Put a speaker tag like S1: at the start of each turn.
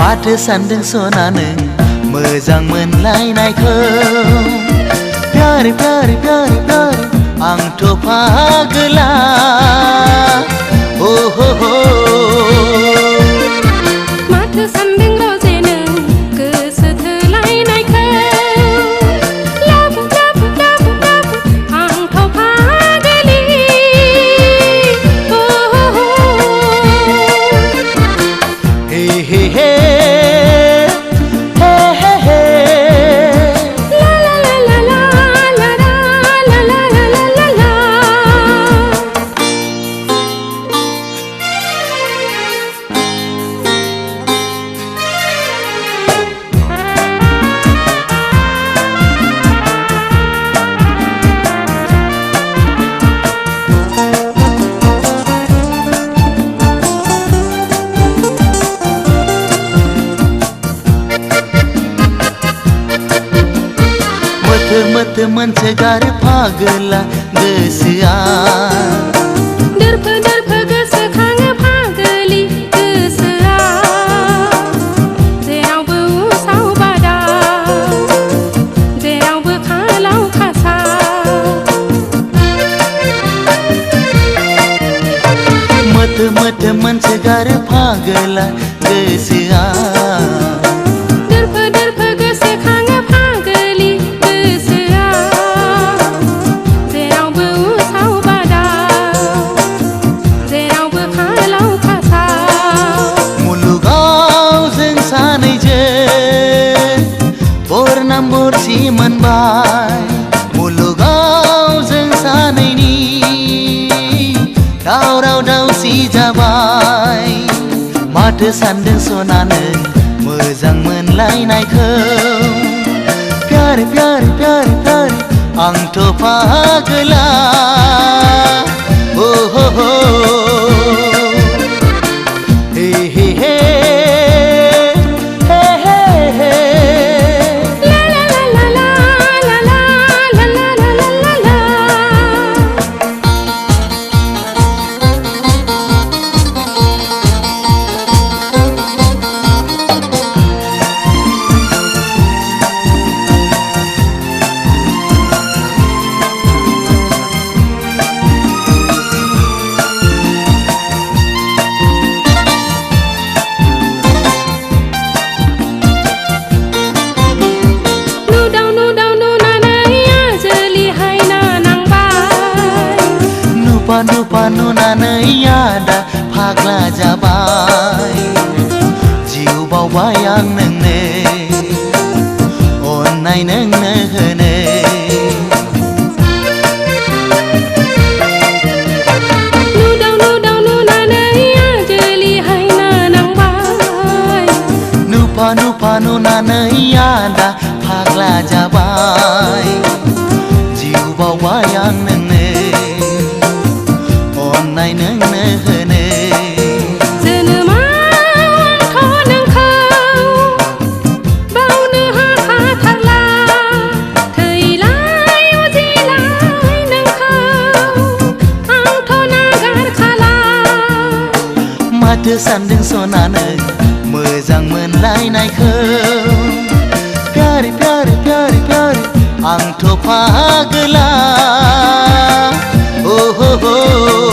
S1: माथो सानदों सना नों मोजां मोनलायनायखौ प्यार प्यार प्यार प्यार आंथ' फागोला oh ho ho
S2: माथो सानदों रजे नों गोसो थोलायनायखौ लाबु लाबु लाबु लाबु आंथ' फागोलि oh ho ho
S1: हे हे हे मत मोनसोगार फागोला गोसोआ
S2: दोरफो दोरफो गोसोखाङो फागोलि गोसोआ जेरावबो उसाव बादाव जेरावबो खालाव खासाव
S1: मत मोनसोगार फागोला गोसोआ
S2: दोरफो दोरफो गोसोखाङो फागोलि गोसोआ जेरावबो उसाव बादाव जेरावबो खालाव खासाव
S1: मुलुगाव जों सानैजों बरनामबरसि मोनबाय मुलुगाव जों सानैनि दावराव दावसि जाबाय माथो सानदों सना नों मोजां मोनलायनायखौ प्यार प्यार प्यार प्यार आंथ' फागोला oh ho ho हे हे हे हे हे हे
S2: ला ला ला ला ला ला ला ला ला ला ला
S1: नुपा नुनानै आदा फाग्ला जाबाय जिउ बावबाय आं नोंनो अननाय नोंनो होनो
S2: नुदाव नुनानै आजोलिहाय नांबाय
S1: नुपा नुनानै आदा फाग्ला जाबाय जिउ बावबाय आं नोंनो अननाय नोंनो होनो
S2: जोनोमाव आंथ' नोंखौ बावनो हाखाथारला थैलाय उजिलाय नोंखौ आंथ' नागारखाला
S1: माथो सानदों सना नों मोजां मोनलायनायखौ प्यार प्यार प्यार प्यार आंथ' फागोला oh ho ho